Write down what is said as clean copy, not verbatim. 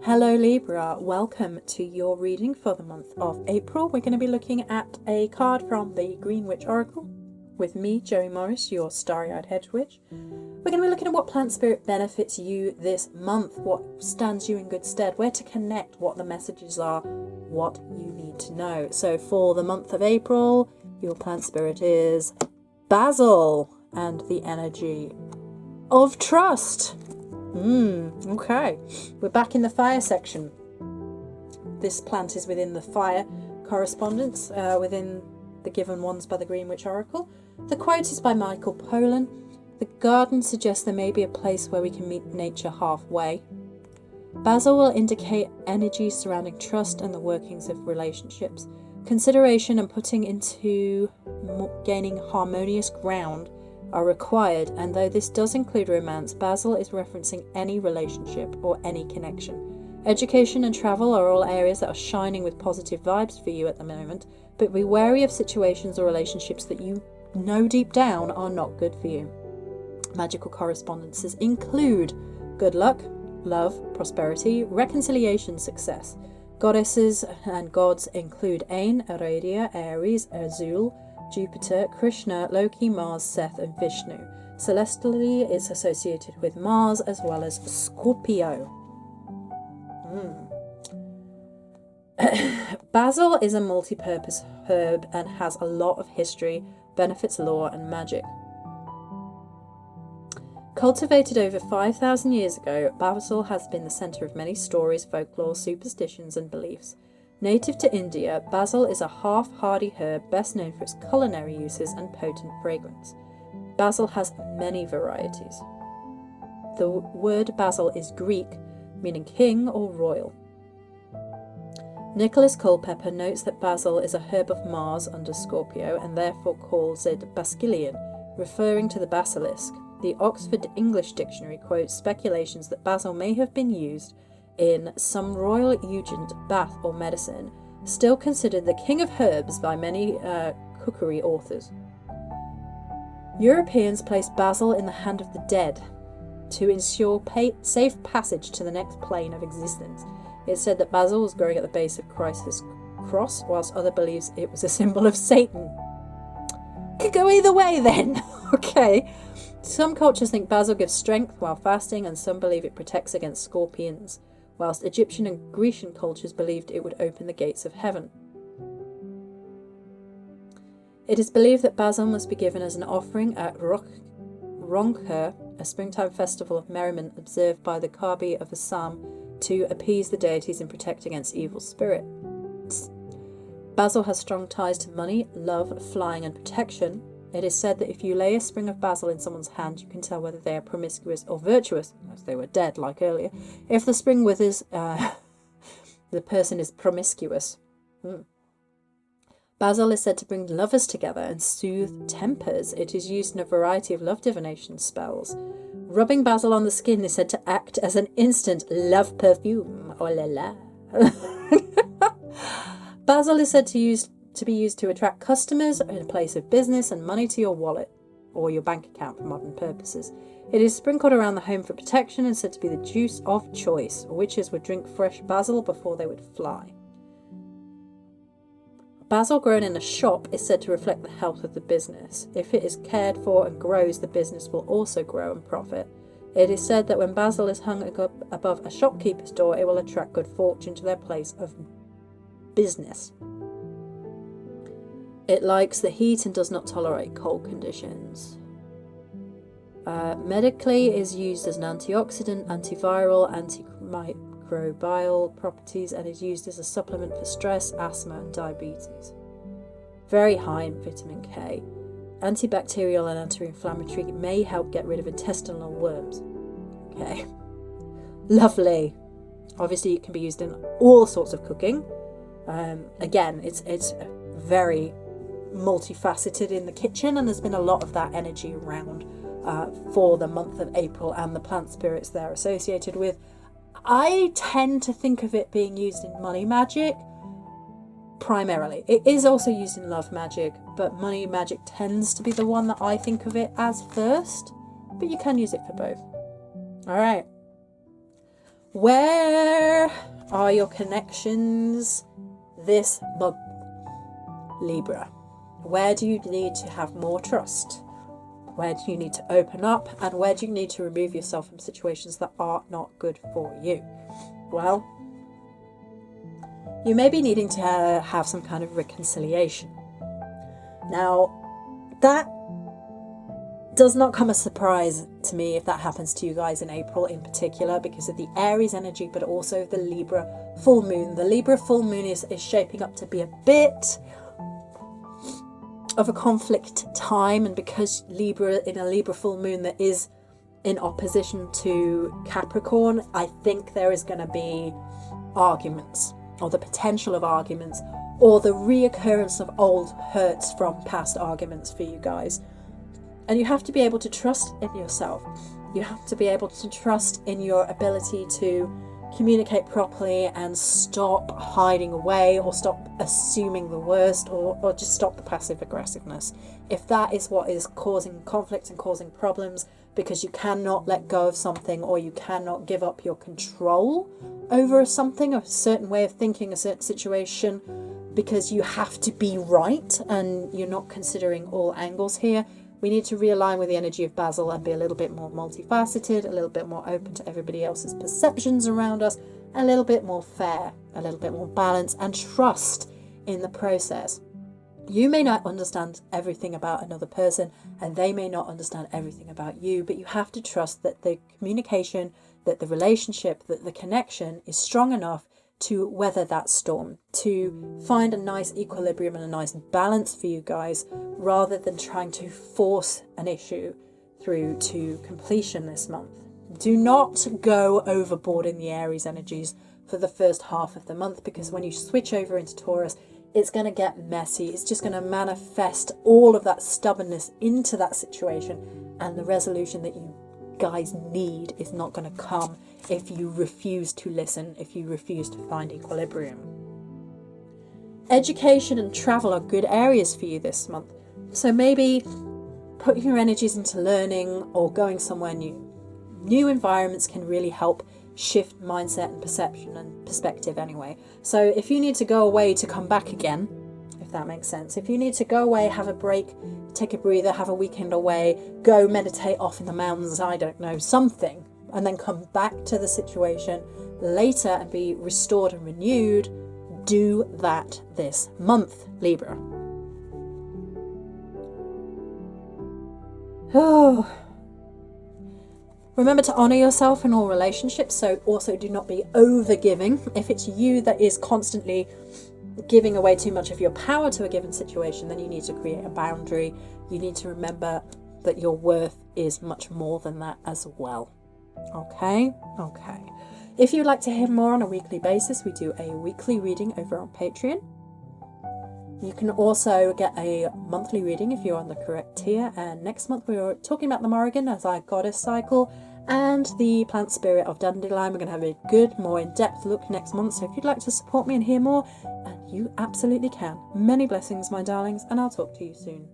Hello Libra, welcome to your reading for the month of April. We're going to be looking at a card from the Green Witch Oracle with me, Joey Morris, your starry-eyed hedge witch. We're going to be looking at what plant spirit benefits you this month, what stands you in good stead, where to connect, what the messages are, what you need to know. So for the month of April, your plant spirit is Basil and the energy of trust. Okay, we're back in the fire section. This plant is within the fire correspondence, within the given ones by the Green Witch Oracle. The quote is by Michael Pollan. The garden suggests there may be a place where we can meet nature halfway. Basil will indicate energies surrounding trust and the workings of relationships. Consideration and putting into gaining harmonious ground are required, and though this does include romance, Basil is referencing any relationship or any connection. Education and travel are all areas that are shining with positive vibes for you at the moment, but be wary of situations or relationships that you know deep down are not good for you. Magical correspondences include good luck, love, prosperity, reconciliation, success. Goddesses and gods include Ain, Aradia, Aries, Azul, Jupiter, Krishna, Loki, Mars, Seth, and Vishnu. Celestially, it's associated with Mars as well as Scorpio. Basil is a multi-purpose herb and has a lot of history, benefits, lore, and magic. Cultivated over 5,000 years ago, basil has been the centre of many stories, folklore, superstitions, and beliefs. Native to India, basil is a half-hardy herb best known for its culinary uses and potent fragrance. Basil has many varieties. The word basil is Greek, meaning king or royal. Nicholas Culpeper notes that basil is a herb of Mars under Scorpio and therefore calls it Basilian, referring to the basilisk. The Oxford English Dictionary quotes speculations that basil may have been used in some royal unguent, bath or medicine, still considered the king of herbs by many cookery authors. Europeans placed basil in the hand of the dead to ensure safe passage to the next plane of existence. It's said that basil was growing at the base of Christ's cross, whilst others believe it was a symbol of Satan. Could go either way then. Okay. Some cultures think basil gives strength while fasting, and some believe it protects against scorpions, whilst Egyptian and Grecian cultures believed it would open the gates of heaven. It is believed that basil must be given as an offering at Ronker, a springtime festival of merriment observed by the Kabi of Assam to appease the deities and protect against evil spirits. Basil has strong ties to money, love, flying, and protection. It is said that if you lay a sprig of basil in someone's hand, you can tell whether they are promiscuous or virtuous, unless they were dead, like earlier. If the sprig withers, the person is promiscuous. Basil is said to bring lovers together and soothe tempers. It is used in a variety of love divination spells. Rubbing basil on the skin is said to act as an instant love perfume. Oh la la. Basil is said to be used to attract customers in a place of business and money to your wallet or your bank account for modern purposes. It is sprinkled around the home for protection and said to be the juice of choice. Witches would drink fresh basil before they would fly. Basil grown in a shop is said to reflect the health of the business. If it is cared for and grows, the business will also grow and profit. It is said that when basil is hung above a shopkeeper's door, it will attract good fortune to their place of business. It likes the heat and does not tolerate cold conditions. Medically, is used as an antioxidant, antiviral, antimicrobial properties, and is used as a supplement for stress, asthma, and diabetes. Very high in vitamin K. Antibacterial and anti-inflammatory, may help get rid of intestinal worms. Okay. Lovely. Obviously, it can be used in all sorts of cooking. Again, it's very multifaceted in the kitchen, and there's been a lot of that energy around for the month of April and the plant spirits they're associated with. I tend to think of it being used in money magic primarily. It is also used in love magic, but money magic tends to be the one that I think of it as first, but you can use it for both. All right. Where are your connections this month, Libra? Where do you need to have more trust? Where do you need to open up? And where do you need to remove yourself from situations that are not good for you? Well, you may be needing to have some kind of reconciliation. Now, that does not come as a surprise to me if that happens to you guys in April in particular, because of the Aries energy, but also the Libra full moon. The Libra full moon is shaping up to be a bit of a conflict time, and because Libra, in a Libra full moon that is in opposition to Capricorn, I think there is going to be arguments, or the potential of arguments, or the reoccurrence of old hurts from past arguments for you guys. And you have to be able to trust in yourself. You have to be able to trust in your ability to communicate properly and stop hiding away, or stop assuming the worst, or just stop the passive aggressiveness. If that is what is causing conflict and causing problems, because you cannot let go of something, or you cannot give up your control over something, a certain way of thinking, a certain situation, because you have to be right and you're not considering all angles here, we need to realign with the energy of Basil and be a little bit more multifaceted, a little bit more open to everybody else's perceptions around us, a little bit more fair, a little bit more balanced, and trust in the process. You may not understand everything about another person, and they may not understand everything about you, but you have to trust that the communication, that the relationship, that the connection is strong enough to weather that storm, to find a nice equilibrium and a nice balance for you guys, rather than trying to force an issue through to completion this month. Do not go overboard in the Aries energies for the first half of the month, because when you switch over into Taurus, it's going to get messy. It's just going to manifest all of that stubbornness into that situation, and the resolution that you guys need is not going to come if you refuse to listen, if you refuse to find equilibrium. Education and travel are good areas for you this month. So maybe putting your energies into learning or going somewhere new. New environments can really help shift mindset and perception and perspective anyway. So if you need to go away to come back again, if that makes sense, if you need to go away, have a break, take a breather, have a weekend away, go meditate off in the mountains, I don't know, something, and then come back to the situation later and be restored and renewed, do that this month, Libra. Oh. Remember to honour yourself in all relationships, so also do not be over-giving. If it's you that is constantly giving away too much of your power to a given situation, then you need to create a boundary. You need to remember that your worth is much more than that as well. Okay. If you'd like to hear more on a weekly basis, we do a weekly reading over on Patreon. You can also get a monthly reading if you're on the correct tier. And next month we're talking about the Morrigan as our goddess cycle and the plant spirit of Dandelion. We're going to have a good, more in-depth look next month. So if you'd like to support me and hear more, and you absolutely can. Many blessings, my darlings, and I'll talk to you soon.